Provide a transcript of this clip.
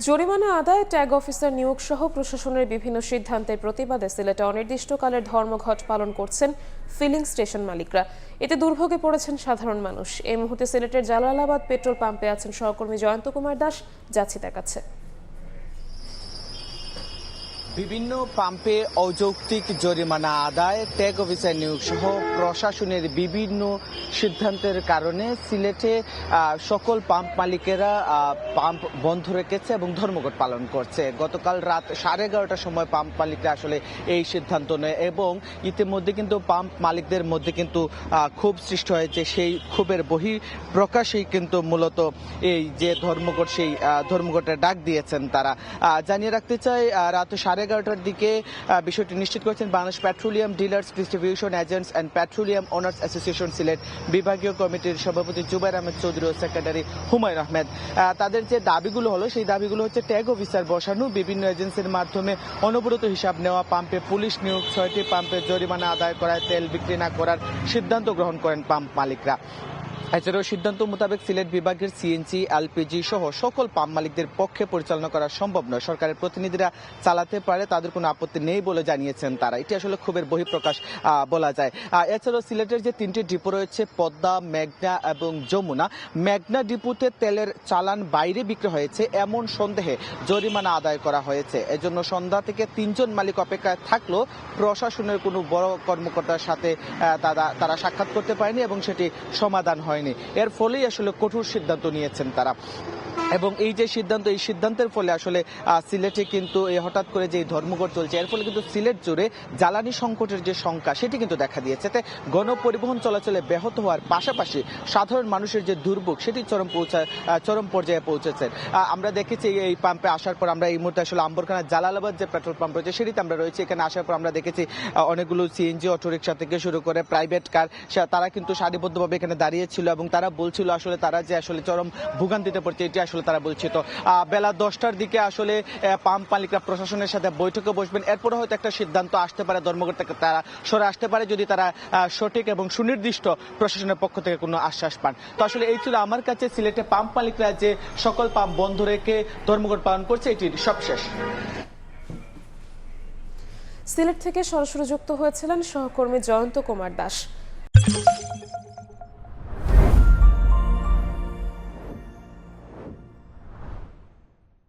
জরিমানা আদায়, tag officer নিয়োগ সহ প্রশাসনের বিভিন্ন সিদ্ধান্তের প্রতিবাদে সিলেটে অনির্দিষ্টকালের ধর্মঘট পালন করছেন ফিলিং স্টেশন মালিকরা। এতে দুর্ভোগে পড়েছেন সাধারণ মানুষ। এই মুহূর্তে সিলেটের জালালাবাদ পেট্রোল পাম্পে আছেন সহকর্মী জয়ন্ত কুমার দাস। যাচ্ছি তার কাছে। বিভিন্ন পাম্পে অযৌক্তিক জরিমানা আদায়, ট্যাগ অফিসার নিয়োগ সহ প্রশাসনের বিভিন্ন সিদ্ধান্তের কারণে সিলেটে সকল পাম্প মালিকেরা পাম্প বন্ধ রেখেছে এবং ধর্মঘট পালন করছে। গতকাল রাত 11:30টার সময় পাম্প মালিকরা আসলে এই সিদ্ধান্ত নেয় এবং ইতিমধ্যে কিন্তু পাম্প মালিকদের মধ্যে কিন্তু ক্ষোভ সৃষ্টি হয়েছে। সেই ক্ষোভের বহিঃপ্রকাশেই কিন্তু মূলত এই যে ধর্মঘট, সেই ধর্মঘটের ডাক দিয়েছেন তারা। জানিয়ে রাখতে চাই, রাত 11:30টার দিকে বিষয়টি নিশ্চিত করেছেন Bangladesh petroleum dealers distribution agents and petroleum owners association Sylhet বিভাগীয় কমিটির সভাপতি জুবাইর আহমেদ চৌধুরী ও সেক্রেটারি হুমায়ুন আহমেদ। তাদের যে দাবিগুলো হলো, সেই দাবিগুলো হচ্ছে ট্যাগ অফিসার বসানো, বিভিন্ন এজেন্সির মাধ্যমে অনবরত হিসাব নেওয়া, পাম্পে পুলিশ নিয়োগ, 6টি পাম্পে জরিমানা আদায় করায় তেল বিক্রি না করার সিদ্ধান্ত গ্রহণ করেন পাম্প মালিকরা। এছাড়াও সিদ্ধান্ত মোতাবেক সিলেট বিভাগের সিএনজি, এলপিজি সহ সকল পাম্প মালিকদের পক্ষে পরিচালনা করা সম্ভব নয়। সরকারের প্রতিনিধিরা চালাতে পারে, তাদের কোনো আপত্তি নেই বলে জানিয়েছেন তারা। এটি আসলে ক্ষোভের বহিঃপ্রকাশ বলা যায়। এছাড়াও সিলেটের যে 3টি ডিপো রয়েছে, পদ্মা, মেঘনা এবং যমুনা, মেঘনা ডিপোতে তেলের চালান বাইরে বিক্রি হয়েছে এমন সন্দেহে জরিমানা আদায় করা হয়েছে। এজন্য সন্ধ্যা থেকে 3 জন মালিক অপেক্ষায় থাকলেও প্রশাসনের কোনো বড় কর্মকর্তার সাথে তারা সাক্ষাৎ করতে পারেনি এবং সেটি সমাধান হয়নি। এর ফলেই আসলে কঠোর সিদ্ধান্ত নিয়েছেন তারা। এবং এই যে সিদ্ধান্ত, এই সিদ্ধান্তের ফলে আসলে সিলেটে কিন্তু হঠাৎ করে যে ধর্মঘট চলছে, এর ফলে কিন্তু সিলেট জুড়ে জ্বালানি সংকটের যে সংখ্যা, সেটি কিন্তু দেখা দিয়েছে। এতে গণপরিবহন চলাচলে ব্যাহত হওয়ার পাশাপাশি সাধারণ মানুষের যে দুর্ভোগ, সেটি চরম পর্যায়ে পৌঁছেছে। আমরা দেখেছি এই পাম্পে আসার পর, আমরা এই মুহূর্তে আসলে আম্বরখানা জালালাবাদ যে পেট্রোল পাম্প রয়েছে সেটিতে আমরা রয়েছি। এখানে আসার পর আমরা দেখেছি অনেকগুলো সিএনজি, অটোরিকশা থেকে শুরু করে প্রাইভেট কার, তারা কিন্তু সারিবদ্ধভাবে এখানে দাঁড়িয়েছিল এবং তারা বলছিল আসলে তারা যে আসলে চরম ভোগান্তিতে পড়ছে, এটি আসলে তারা বলছে। তো বেলা 10টার দিকে আসলে পাম্প মালিকরা প্রশাসনের সাথে বৈঠকে বসবেন। এরপরে হয়তো একটা সিদ্ধান্ত আসতে পারে, ধর্মঘট থেকে তারা সরে আসতে পারে যদি তারা সঠিক এবং সুনির্দিষ্ট প্রশাসনের পক্ষ থেকে কোনো আশ্বাস পান। তো আসলে এই ছিল আমার কাছে সিলেটে পাম্প মালিকরা যে সকল পাম্প বন্ধ রেখে ধর্মঘট পালন করছে, এটির সবশেষ। সিলেট থেকে সরাসরি যুক্ত হয়েছিলেন সহকর্মী জয়ন্ত কুমার দাস।